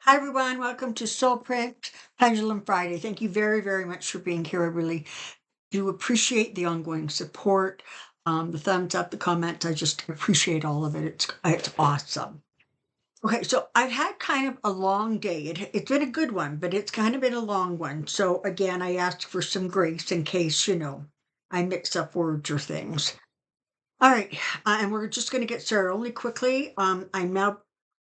Hi, everyone. Welcome to Soulprint Pendulum Friday. Thank you very, very much for being here. I really do appreciate the ongoing support, the thumbs up, the comments. I just appreciate all of it. It's awesome. Okay, so I've had kind of a long day. It's been a good one, but it's kind of been a long one. So again, I asked for some grace in case I mix up words or things. All right, and we're just going to get started only quickly. I'm now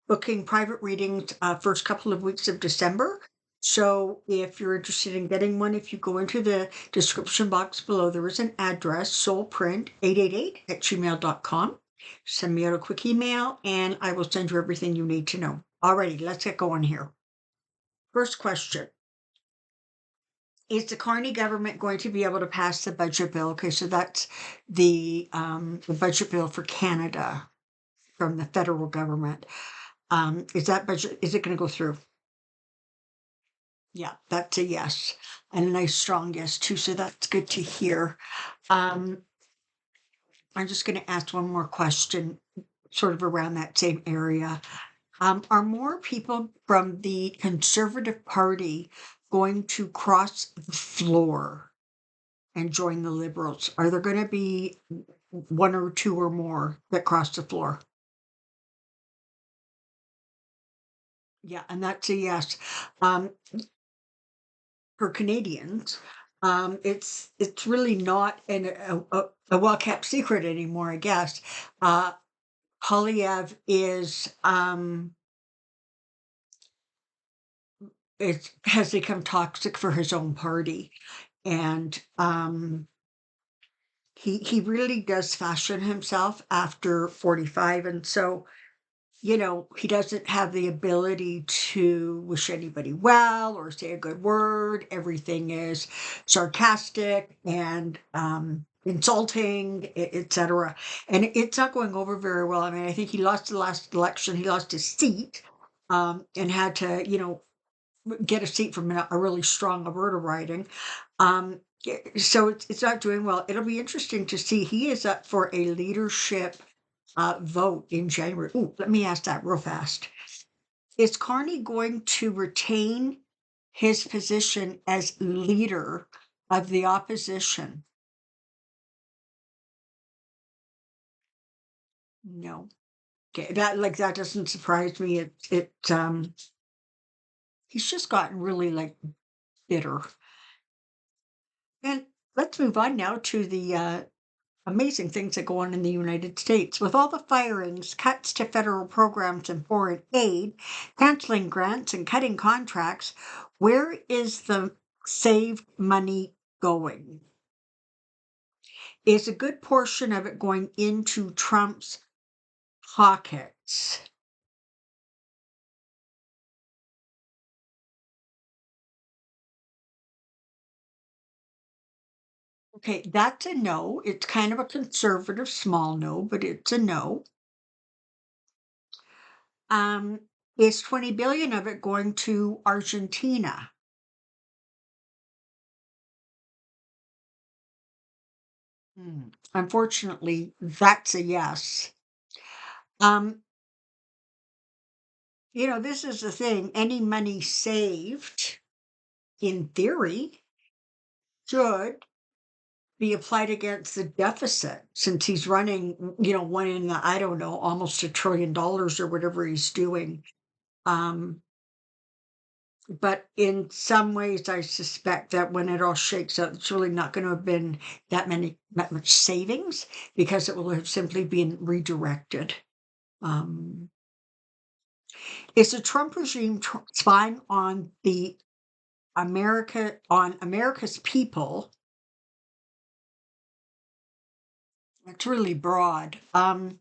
booking private readings first couple of weeks of December. So if you're interested in getting one, if you go into the description box below, there is an address, soulprint888@gmail.com. Send me out a quick email and I will send you everything you need to know. Alrighty, let's get going here. First question. Is the Carney government going to be able to pass the budget bill? Okay, so that's the budget bill for Canada from the federal government. Is that budget, is it going to go through? Yeah, that's a yes. And a nice strong yes too. So that's good to hear. Um, I'm just going to ask one more question, sort of around that same area. Are more people from the Conservative Party going to cross the floor and join the Liberals? Are there going to be one or two or more that cross the floor? Yeah, and that's a yes. Um, for Canadians, it's really not a well-kept secret anymore, I guess. Uh, Polyev is has become toxic for his own party, and he really does fashion himself after 45, and so he doesn't have the ability to wish anybody well or say a good word. Everything is sarcastic and insulting, etc. And it's not going over very well. I mean, I think he lost the last election. He lost his seat and had to, get a seat from a really strong Alberta riding. So it's not doing well. It'll be interesting to see. He is up for a leadership vote in January. Ooh, let me ask that real fast. Is Carney going to retain his position as leader of the opposition? No. Okay, that doesn't surprise me. He's just gotten really like bitter. And let's move on now to the amazing things that go on in the United States. With all the firings, cuts to federal programs and foreign aid, canceling grants and cutting contracts, where is the saved money going? Is a good portion of it going into Trump's pockets? Okay, that's a no. It's kind of a conservative small no, but it's a no. Um, is 20 billion of it going to Argentina? Unfortunately, that's a yes. Um, this is the thing. Any money saved, in theory, should be applied against the deficit since he's running, one in the, I don't know, almost $1 trillion or whatever he's doing. Um, but in some ways, I suspect that when it all shakes out, it's really not going to have been that much savings because it will have simply been redirected. Um, is the Trump regime spying on America's people? It's really broad. Let's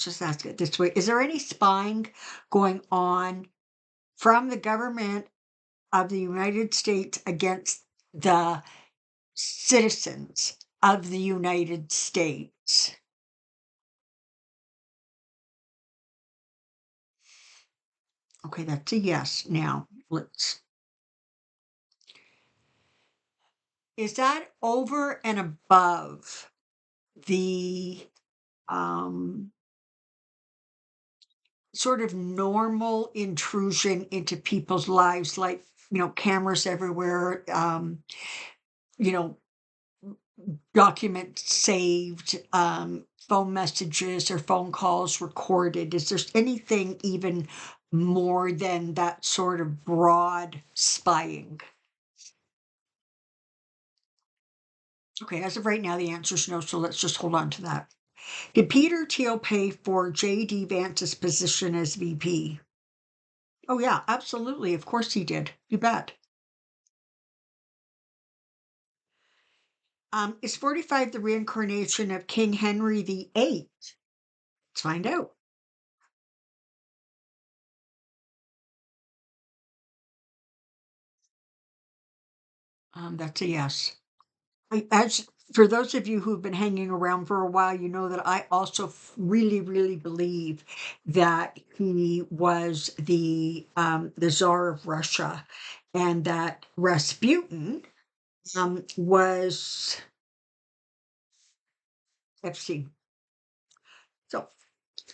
just ask it this way. Is there any spying going on from the government of the United States against the citizens of the United States? Okay, that's a yes. Now, is that over and above the um sort of normal intrusion into people's lives, like, cameras everywhere, you know, documents saved, phone messages or phone calls recorded. Is there anything even more than that sort of broad spying? Okay, as of right now, the answer is no, so let's just hold on to that. Did Peter Thiel pay for JD Vance's position as VP? Oh, yeah, absolutely. Of course he did. You bet. Is 45 the reincarnation of King Henry VIII? Let's find out. That's a yes. As for those of you who've been hanging around for a while, you know that I also really, really believe that he was the Tsar of Russia, and that Rasputin was Epstein. So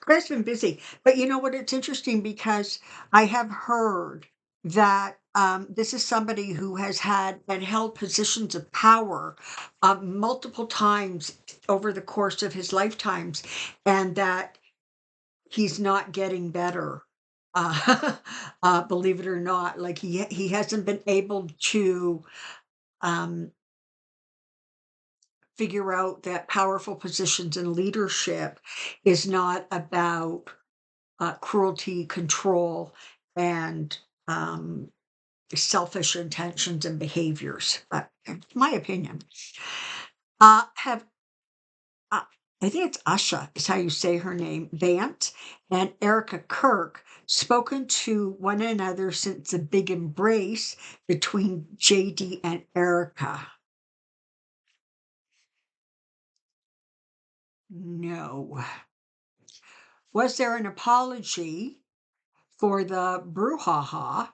guy's been busy. But you know what? It's interesting because I have heard that this is somebody who has had and held positions of power multiple times over the course of his lifetimes, and that he's not getting better. Believe it or not, like he hasn't been able to um, figure out that powerful positions in leadership is not about cruelty, control, and um, selfish intentions and behaviors. My opinion. Have uh, I think it's Asha is how you say her name, Vance and Erica Kirk spoken to one another since the big embrace between JD and Erica? No. Was there an apology for the brouhaha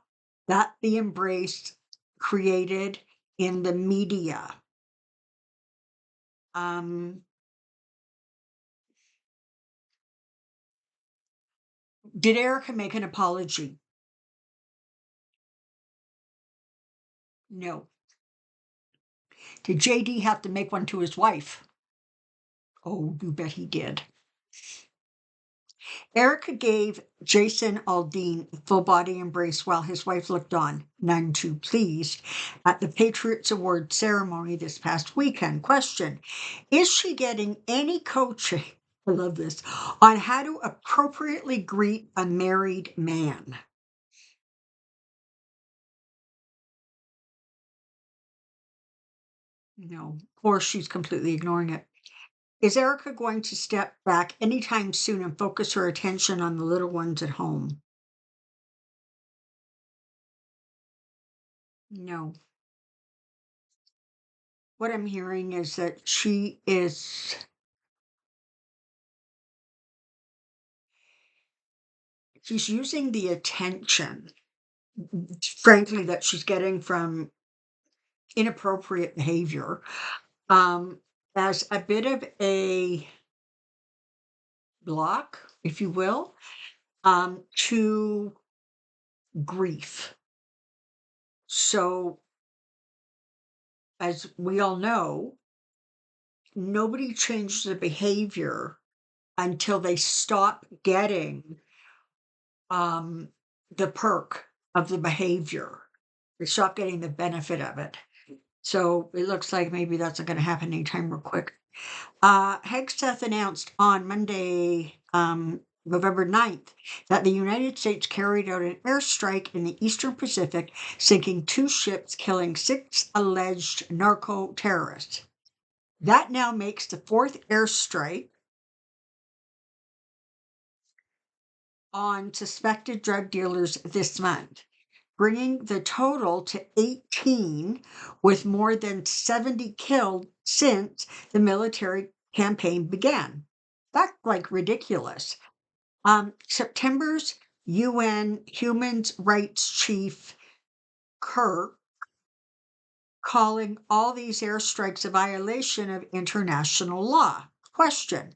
that the embrace created in the media? Um, did Erica make an apology? No. Did JD have to make one to his wife? Oh, you bet he did. Erica gave Jason Aldean a full body embrace while his wife looked on, none too pleased, at the Patriots Award ceremony this past weekend. Question: is she getting any coaching? I love this, on how to appropriately greet a married man? No, or she's completely ignoring it. Is Erica going to step back anytime soon and focus her attention on the little ones at home? No. What I'm hearing is that she's using the attention, frankly, that she's getting from inappropriate behavior, um, as a bit of a block, if you will, to grief. So, as we all know, nobody changes their behavior until they stop getting um, the perk of the behavior. They stop getting the benefit of it. So it looks like maybe that's not going to happen anytime real quick. Hegseth announced on Monday, November 9th, that the United States carried out an airstrike in the Eastern Pacific, sinking two ships, killing six alleged narco terrorists. That now makes the fourth airstrike on suspected drug dealers this month, bringing the total to 18, with more than 70 killed since the military campaign began. That's like ridiculous. September's UN Human Rights Chief Kirk calling all these airstrikes a violation of international law. Question: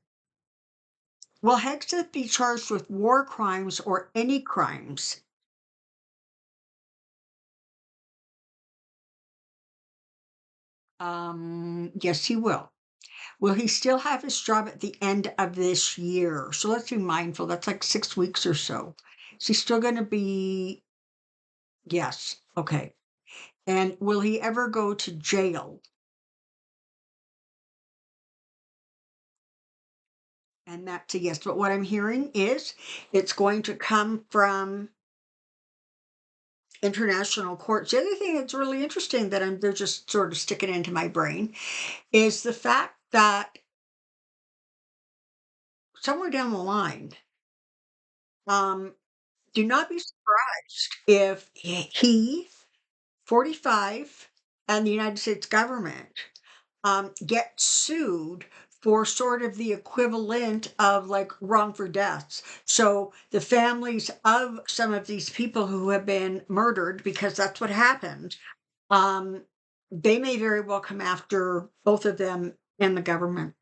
Will Hegseth be charged with war crimes or any crimes? Yes, he will. Will he still have his job at the end of this year? So let's be mindful. That's like 6 weeks or so. Is he still going to be? Yes. Okay. And will he ever go to jail? And that's a yes. But what I'm hearing is it's going to come from international courts. The other thing that's really interesting that they're just sort of sticking into my brain is the fact that somewhere down the line, um, do not be surprised if he 45 and the United States government get sued for sort of the equivalent of like wrongful deaths. So the families of some of these people who have been murdered, because that's what happened, um, they may very well come after both of them and the government.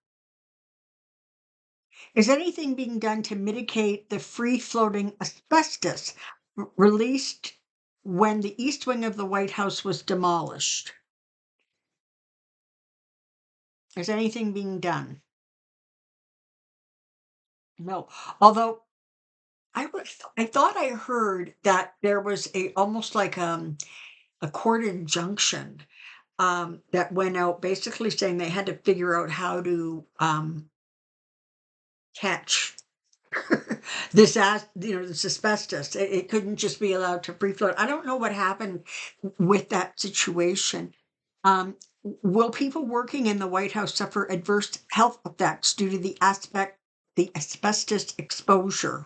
Is anything being done to mitigate the free floating asbestos released when the east wing of the White House was demolished? Is anything being done? No. Although I thought I heard that there was a almost like a court injunction that went out basically saying they had to figure out how to catch this asbestos. It couldn't just be allowed to free float. I don't know what happened with that situation. Will people working in the White House suffer adverse health effects due to the asbestos exposure?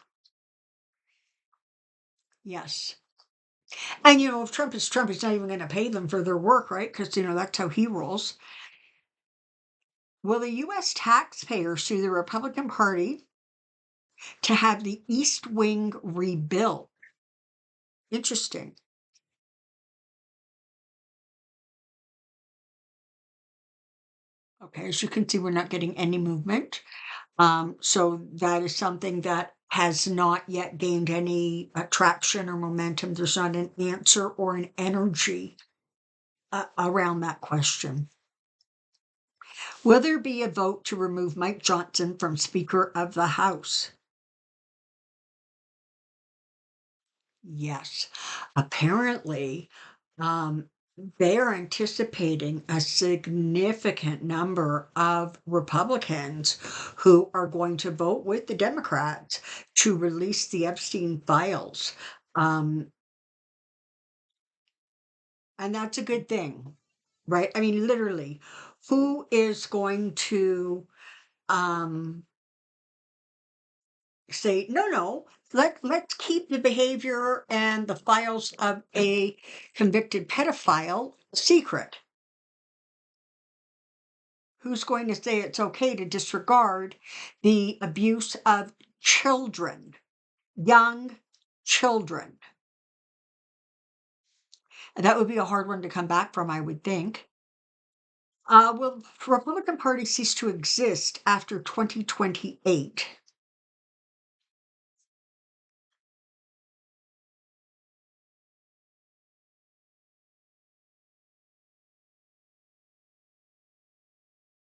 Yes. And if Trump is Trump, he's not even going to pay them for their work, right? Because that's how he rolls. Will the U.S. taxpayers sue the Republican Party to have the East Wing rebuilt? Interesting. Okay, as you can see, we're not getting any movement. So that is something that has not yet gained any traction or momentum. There's not an answer or an energy around that question. Will there be a vote to remove Mike Johnson from Speaker of the House? Yes. Apparently, um, they are anticipating a significant number of Republicans who are going to vote with the Democrats to release the Epstein files. Um, and that's a good thing, right? I mean, literally, who is going to um, say, no, no, let's keep the behavior and the files of a convicted pedophile secret? Who's going to say it's okay to disregard the abuse of children, young children? That would be a hard one to come back from, I would think. Will the Republican Party cease to exist after 2028?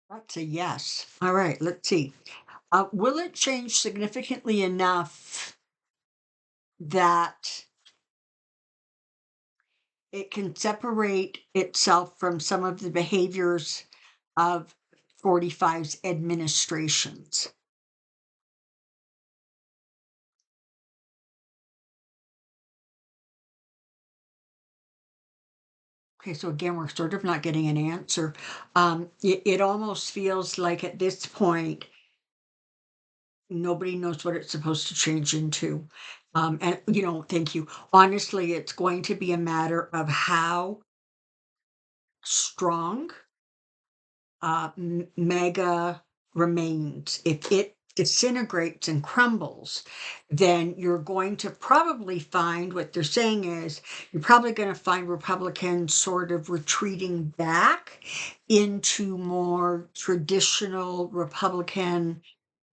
That's a yes. All right, let's see. Will it change significantly enough that it can separate itself from some of the behaviors of 45's administrations? Okay, so again, we're sort of not getting an answer. It almost feels like at this point, nobody knows what it's supposed to change into. And, thank you. Honestly, it's going to be a matter of how strong mega remains. If it disintegrates and crumbles, then you're going to probably find what they're saying is you're probably going to find Republicans sort of retreating back into more traditional Republican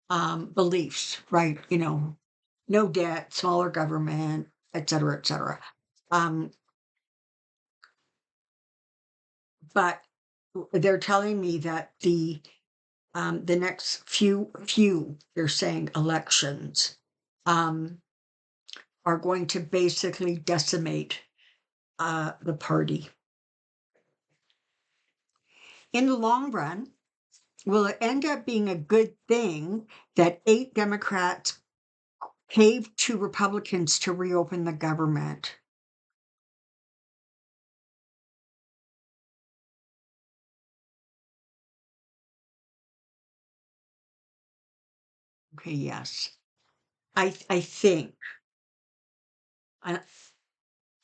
beliefs, right? No debt, smaller government, et cetera, et cetera. Um, but they're telling me that the next few they're saying elections um, are going to basically decimate the party. In the long run, will it end up being a good thing that 8 Democrats caved to Republicans to reopen the government? Okay, yes. I think I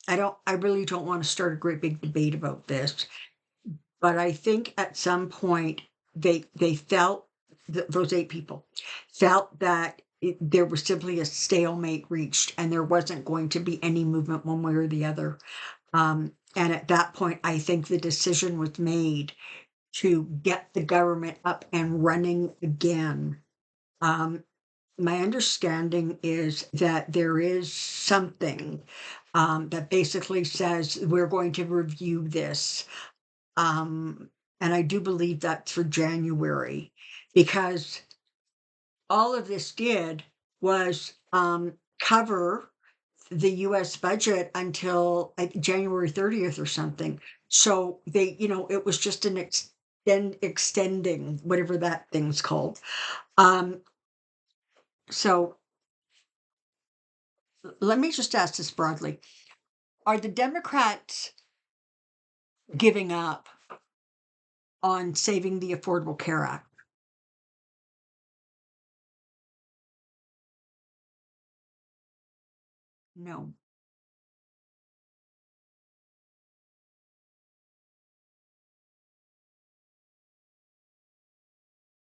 I really don't want to start a great big debate about this, but I think at some point they felt those 8 people felt that there was simply a stalemate reached and there wasn't going to be any movement one way or the other. And at that point, I think the decision was made to get the government up and running again. Um, my understanding is that there is something that basically says we're going to review this. Um, and I do believe that's for January because all of this did was cover the US budget until like January 30th or something. So it was just an extending whatever that thing's called. Um, so let me just ask this broadly. Are the Democrats giving up on saving the Affordable Care Act? No.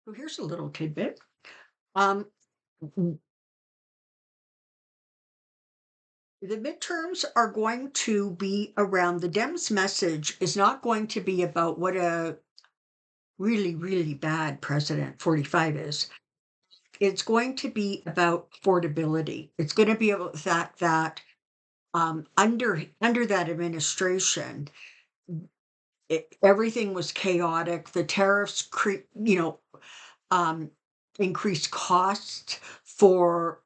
So here's a little tidbit. Um, the midterms are going to be around the Dems' message is not going to be about what a really, really bad president 45 is. It's going to be about affordability. It's going to be about the fact that under that administration, everything was chaotic. The tariffs, um, increased costs for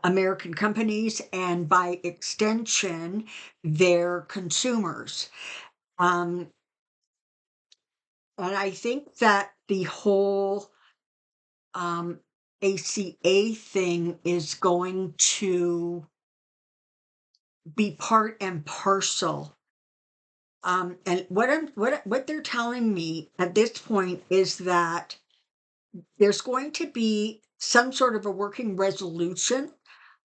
American companies and by extension, their consumers. Um, and I think that the whole um, ACA thing is going to be part and parcel. And what they're telling me at this point is that there's going to be some sort of a working resolution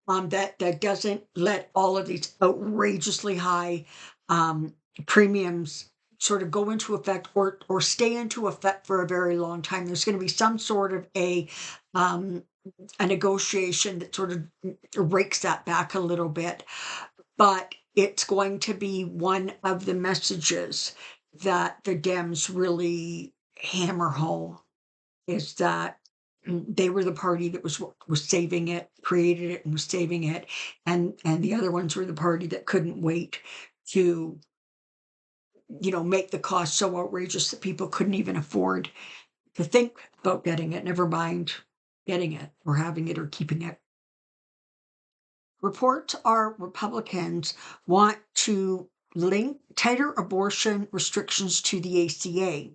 that doesn't let all of these outrageously high um, premiums sort of go into effect or stay into effect for a very long time. There's going to be some sort of um, a negotiation that sort of rakes that back a little bit, but it's going to be one of the messages that the Dems really hammer home is that they were the party that was saving it, created it, and was saving it, and the other ones were the party that couldn't wait to make the cost so outrageous that people couldn't even afford to think about getting it. Never mind getting it or having it or keeping it. Reports are Republicans want to link tighter abortion restrictions to the ACA.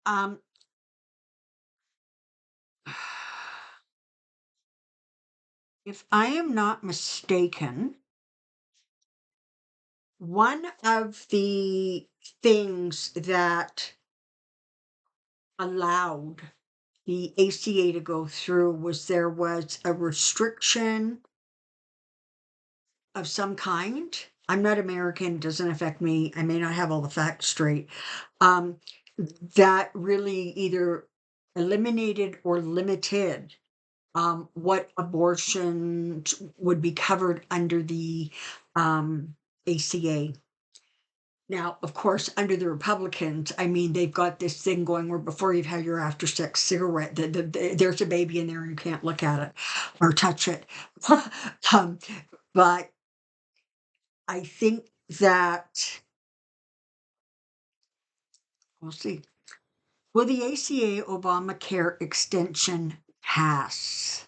Um, if I am not mistaken, one of the things that allowed the ACA to go through was there was a restriction of some kind. I'm not American, doesn't affect me. I may not have all the facts straight. Um, that really either eliminated or limited what abortions would be covered under the ACA. Now, of course, under the Republicans, I mean, they've got this thing going where before you've had your after sex cigarette, there's a baby in there and you can't look at it or touch it. um, but I think that we'll see. Will the ACA Obamacare extension pass?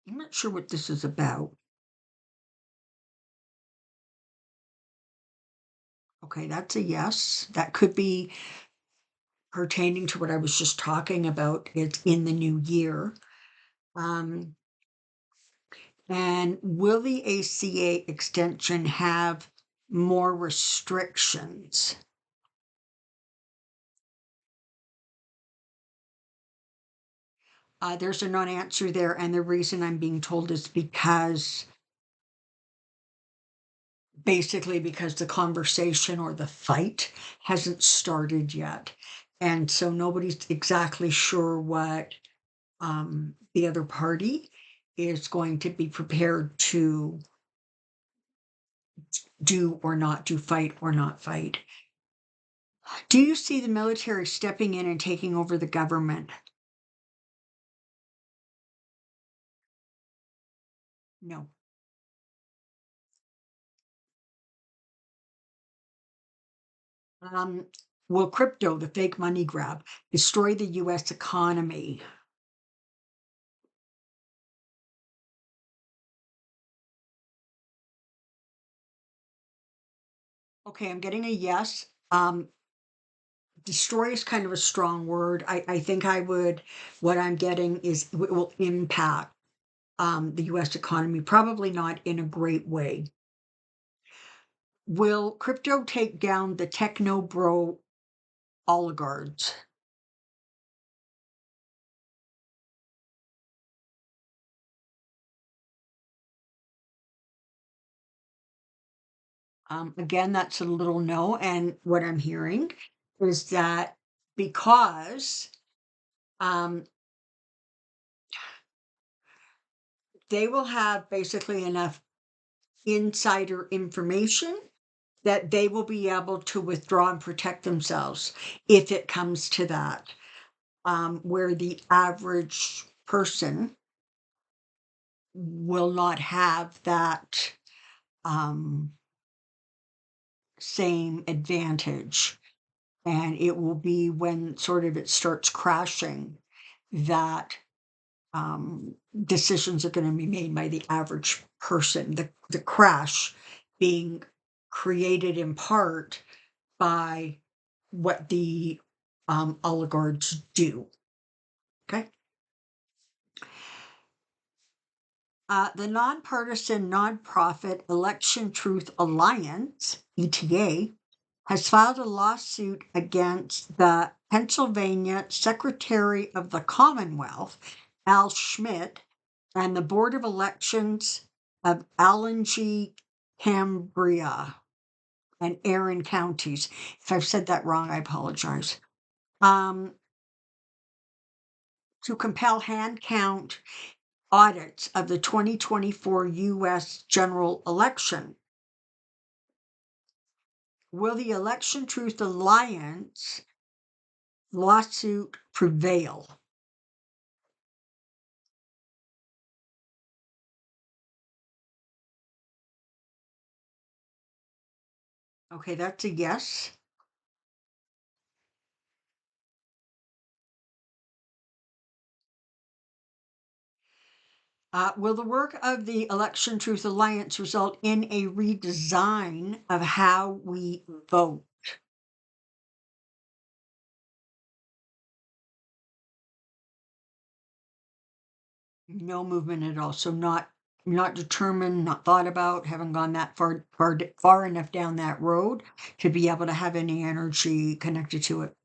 I'm not sure what this is about. Okay, that's a yes. That could be pertaining to what I was just talking about. It's in the new year. Um, and will the ACA extension have more restrictions? There's a non-answer there, and the reason I'm being told is because basically because the conversation or the fight hasn't started yet. And so nobody's exactly sure what the other party is going to be prepared to do or not do, fight or not fight. Do you see the military stepping in and taking over the government? No. Um, will crypto, the fake money grab, destroy the US economy? Okay, I'm getting a yes. Destroy is kind of a strong word. I think I would, what I'm getting is it will impact the US economy, probably not in a great way. Will crypto take down the techno bro oligarchs? Again, that's a little no. And what I'm hearing is that because um, they will have basically enough insider information that they will be able to withdraw and protect themselves if it comes to that, where the average person will not have that um, same advantage. And it will be when sort of it starts crashing that decisions are going to be made by the average person. The crash being created in part by what the oligarchs do. Okay. The nonpartisan nonprofit Election Truth Alliance, ETA, has filed a lawsuit against the Pennsylvania Secretary of the Commonwealth, Al Schmidt, and the Board of Elections of Allegheny, Cambria, and Erin counties. If I've said that wrong, I apologize. Um, to compel hand count audits of the 2024 US general election. Will the Election Truth Alliance lawsuit prevail? Okay, that's a yes. Will the work of the Election Truth Alliance result in a redesign of how we vote? No movement at all. So not determined, not thought about, haven't gone that far enough down that road to be able to have any energy connected to it.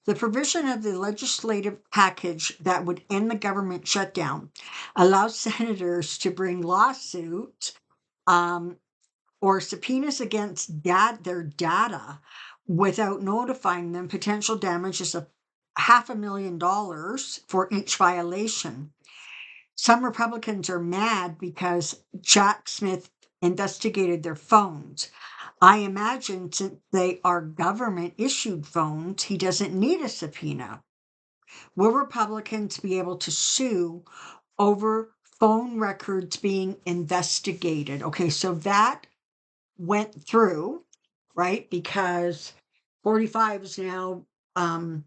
The provision of the legislative package that would end the government shutdown allows senators to bring lawsuits um, or subpoenas against their data without notifying them. Potential damages of $500,000 for each violation. Some Republicans are mad because Jack Smith investigated their phones. I imagine since they are government issued phones, he doesn't need a subpoena. Will Republicans be able to sue over phone records being investigated? Okay, so that went through, right? Because 45 is now, signed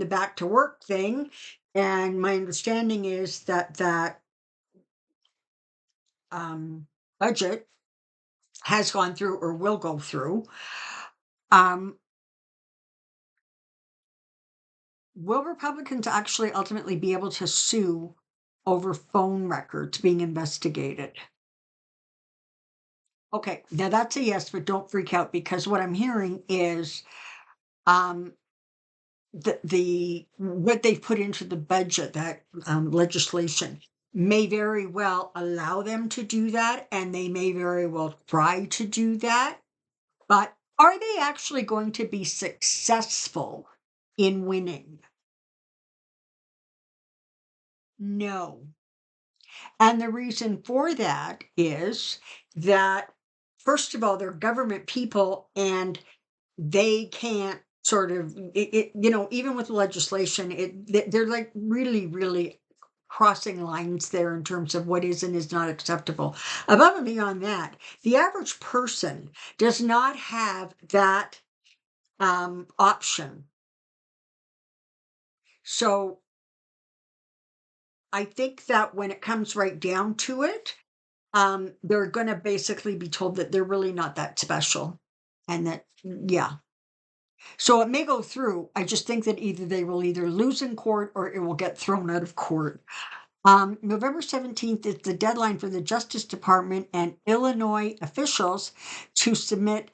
the back to work thing. And my understanding is that budget has gone through or will go through. Um, will Republicans actually ultimately be able to sue over phone records being investigated? Okay, now that's a yes, but don't freak out because what I'm hearing is um, the what they've put into the budget, that legislation, may very well allow them to do that, and they may very well try to do that. But are they actually going to be successful in winning? No. And the reason for that is that, first of all, they're government people and they can't sort of, even with legislation, they're like really, really crossing lines there in terms of what is and is not acceptable. Above and beyond that, the average person does not have that option. So I think that when it comes right down to it, they're gonna basically be told that they're really not that special, and that yeah. So it may go through, I just think that either they will either lose in court or it will get thrown out of court. November 17th is the deadline for the Justice Department and Illinois officials to submit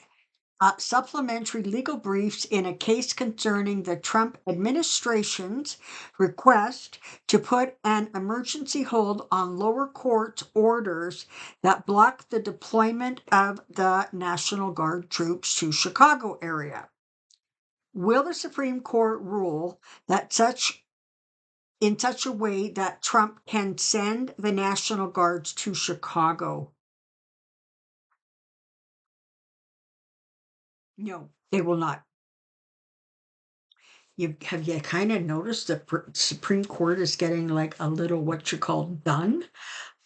supplementary legal briefs in a case concerning the Trump administration's request to put an emergency hold on lower court orders that block the deployment of the National Guard troops to Chicago area. Will the Supreme Court rule that in such a way that Trump can send the National Guards to Chicago? No, they will not. Have you kind of noticed the Supreme Court is getting like a little what you call done?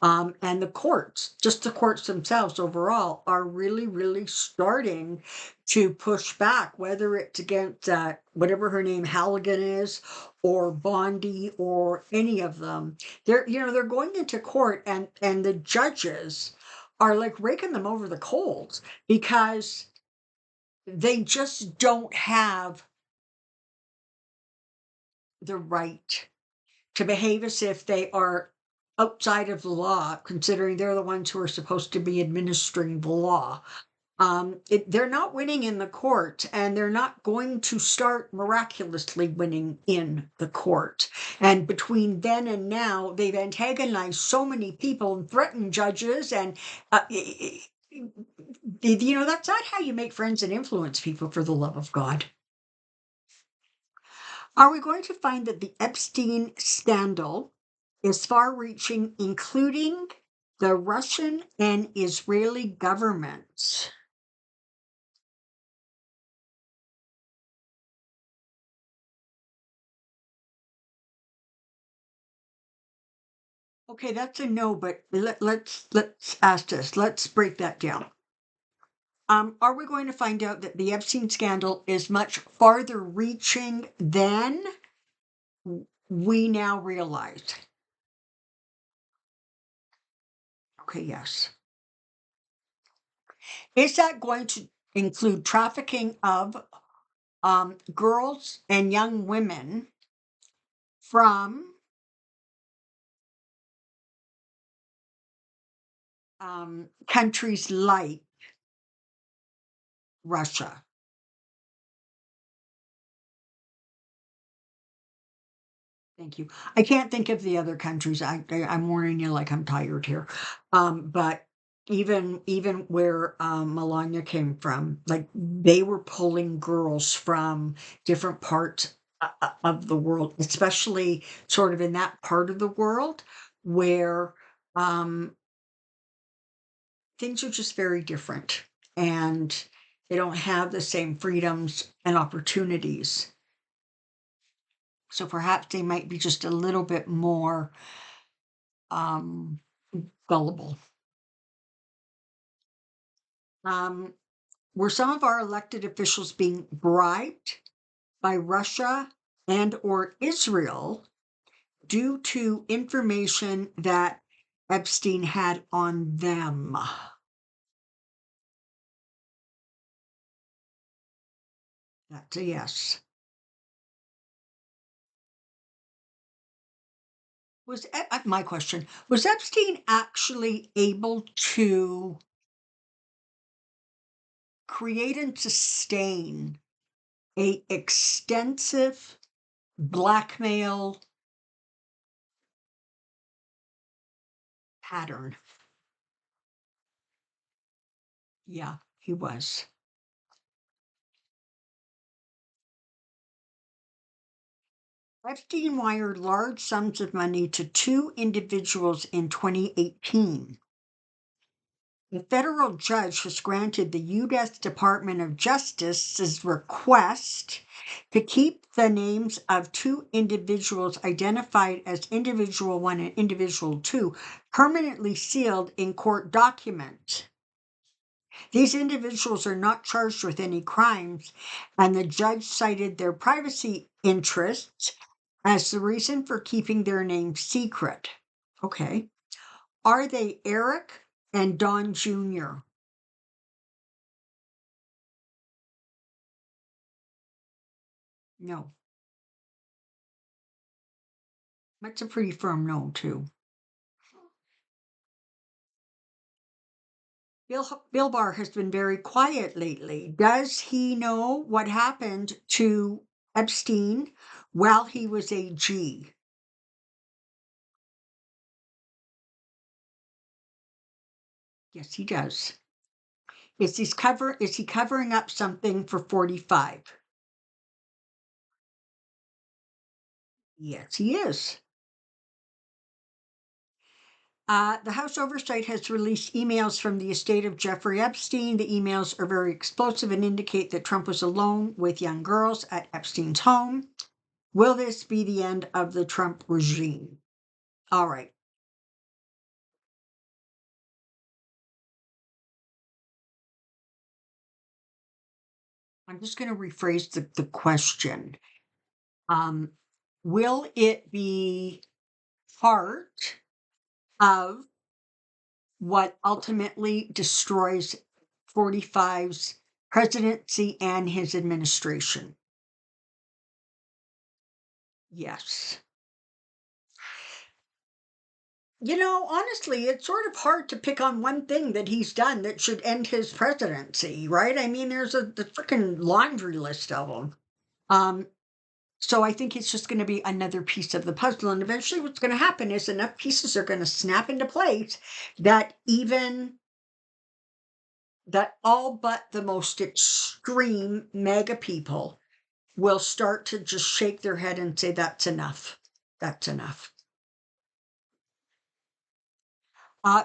And the courts, just the courts themselves overall, are really, really starting to push back, whether it's against whatever her name Halligan is, or Bondi, or any of them. They're going into court, and the judges are like raking them over the coals because they just don't have the right to behave as if they are outside of the law, considering they're the ones who are supposed to be administering the law. They're not winning in the court, and they're not going to start miraculously winning in the court. And between then and now, they've antagonized so many people and threatened judges, and that's not how you make friends and influence people, for the love of God. Are we going to find that the Epstein scandal is far reaching, including the Russian and Israeli governments? Okay, that's a no, but let's ask this. Let's break that down. Are we going to find out that the Epstein scandal is much farther reaching than we now realize? Okay, yes. Is that going to include trafficking of girls and young women from countries like Russia? Thank you. I can't think of the other countries. I'm warning you, like I'm tired here. But even where Melania came from, like they were pulling girls from different parts of the world, especially sort of in that part of the world where um, things are just very different and they don't have the same freedoms and opportunities. So perhaps they might be just a little bit more um, gullible. Um, were some of our elected officials being bribed by Russia and or Israel due to information that Epstein had on them? That's a yes. My question, was Epstein actually able to create and sustain a extensive blackmail pattern? Yeah, he was. Epstein wired large sums of money to two individuals in 2018. The federal judge has granted the U.S. Department of Justice's request to keep the names of two individuals identified as Individual 1 and Individual 2 permanently sealed in court documents. These individuals are not charged with any crimes, and the judge cited their privacy interests as the reason for keeping their names secret. Okay. Are they Eric and Don Jr.? No. That's a pretty firm no, too. Bill Barr has been very quiet lately. Does he know what happened to Epstein while he was a G? Yes, he does. Is he covering up something for 45? Yes, he is. The House Oversight has released emails from the estate of Jeffrey Epstein. The emails are very explosive and indicate that Trump was alone with young girls at Epstein's home. Will this be the end of the Trump regime? All right. I'm just going to rephrase the question. Um, will it be part of what ultimately destroys 45's presidency and his administration? Yes. Honestly, it's sort of hard to pick on one thing that he's done that should end his presidency, right? I mean, there's the freaking laundry list of them. Um, so I think it's just going to be another piece of the puzzle. And eventually, what's going to happen is enough pieces are going to snap into place that all but the most extreme mega people will start to just shake their head and say, that's enough. That's enough.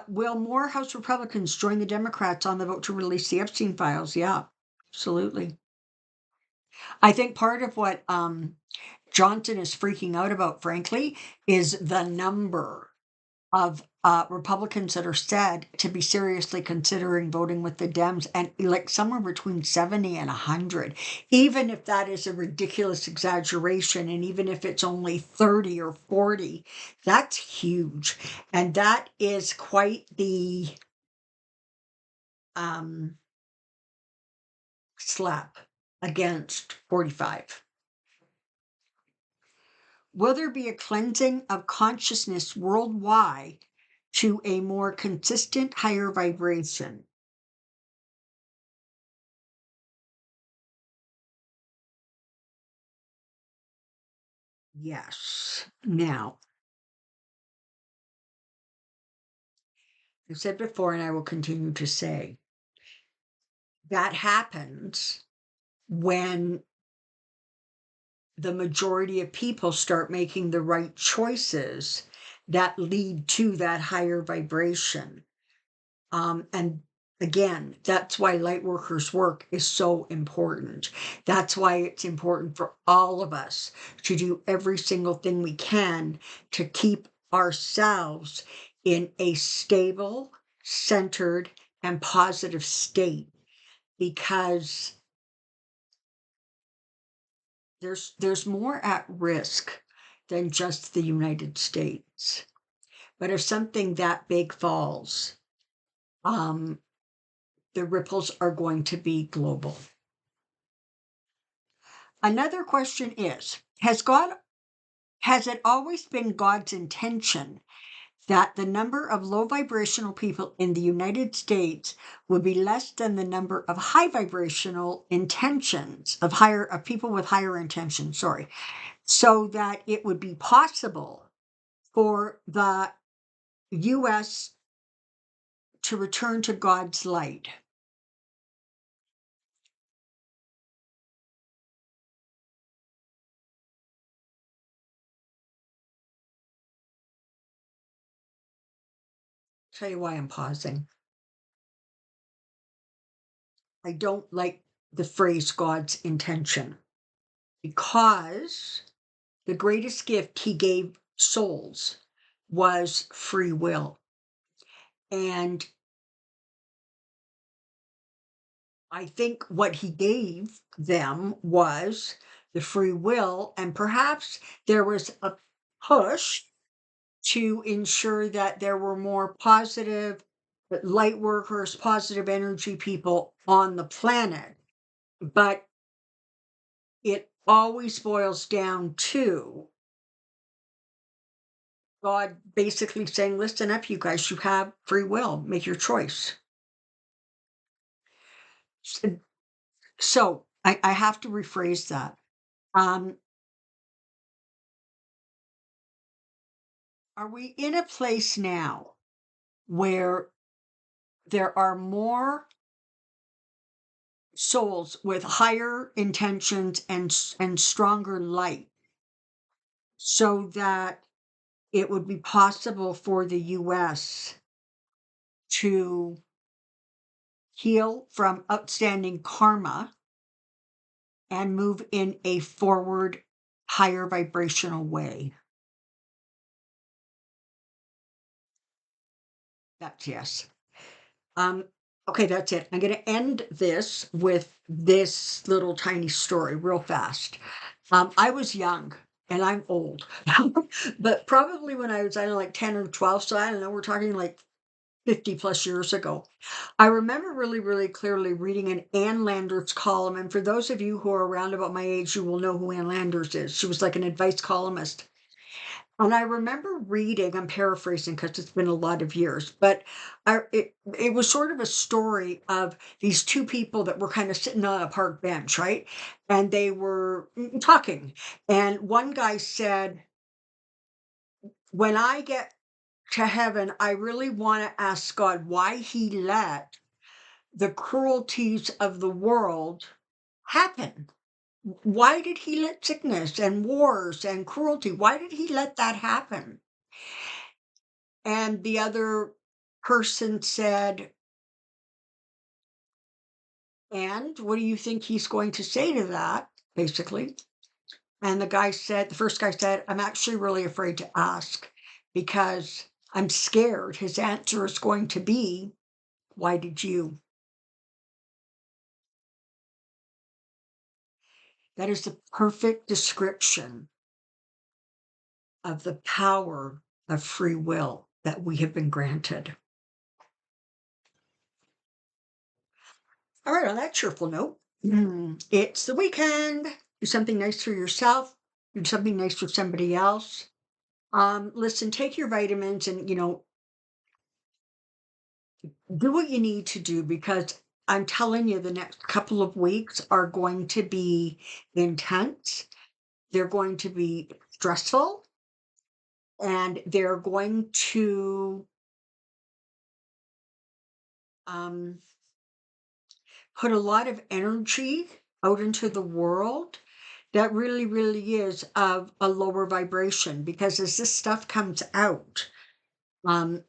Will more House Republicans join the Democrats on the vote to release the Epstein files? Yeah, absolutely. I think part of what Johnson is freaking out about, frankly, is the number of Republicans that are said to be seriously considering voting with the Dems, and like somewhere between 70 and 100, even if that is a ridiculous exaggeration, and even if it's only 30 or 40, that's huge. And that is quite the um, slap against 45. Will there be a cleansing of consciousness worldwide to a more consistent higher vibration? Yes. Now, I've said before, and I will continue to say, that happens when the majority of people start making the right choices that lead to that higher vibration. And again, that's why light workers work is so important. That's why it's important for all of us to do every single thing we can to keep ourselves in a stable, centered, and positive state, because there's more at risk than just the United States. But if something that big falls, um, the ripples are going to be global. Another question is, has it always been God's intention that the number of low vibrational people in the United States would be less than the number of high vibrational intentions of people with higher intentions, sorry, so that it would be possible for the US to return to God's light? Tell you why I'm pausing. I don't like the phrase God's intention, because the greatest gift he gave souls was free will. And I think what he gave them was the free will, and perhaps there was a push to ensure that there were more positive light workers, positive energy people on the planet. But it always boils down to God basically saying, listen up, you guys, you have free will, make your choice. S- So I have to rephrase that. Um, are we in a place now where there are more souls with higher intentions and stronger light, so that it would be possible for the US to heal from outstanding karma and move in a forward, higher vibrational way? That's yes. Um, okay, that's it. I'm going to end this with this little tiny story real fast. I was young and I'm old, but probably when I was, I don't know, like 10 or 12. So I don't know, we're talking like 50 plus years ago. I remember really, really clearly reading an Ann Landers column. And for those of you who are around about my age, you will know who Ann Landers is. She was like an advice columnist. And I remember reading, I'm paraphrasing because it's been a lot of years, but it was sort of a story of these two people that were kind of sitting on a park bench, right? And they were talking. And one guy said, when I get to heaven, I really want to ask God why he let the cruelties of the world happen. Why did he let sickness and wars and cruelty? Why did he let that happen? And the other person said, "And what do you think he's going to say to that?" Basically. And the first guy said, "I'm actually really afraid to ask because I'm scared his answer is going to be, 'Why did you?'" That is the perfect description of the power of free will that we have been granted. All right, on that cheerful note, it's the weekend. Do something nice for yourself. Do something nice for somebody else. Listen, take your vitamins and do what you need to do, because I'm telling you, the next couple of weeks are going to be intense. They're going to be stressful, and they're going to um, put a lot of energy out into the world that really, really is of a lower vibration because as this stuff comes out, um,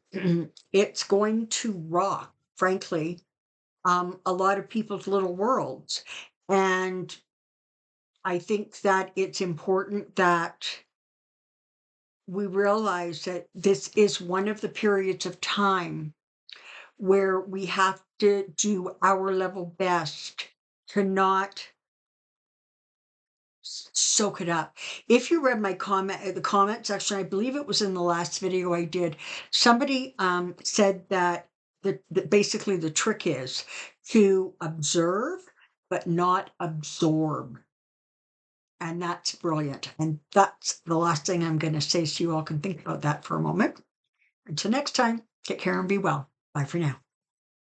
it's going to rock, frankly, a lot of people's little worlds. And I think that it's important that we realize that this is one of the periods of time where we have to do our level best to not soak it up. If you read my comment, the comment section, I believe it was in the last video I did, somebody said that basically the trick is to observe, but not absorb. And that's brilliant. And that's the last thing I'm going to say. So you all can think about that for a moment. Until next time, take care and be well. Bye for now.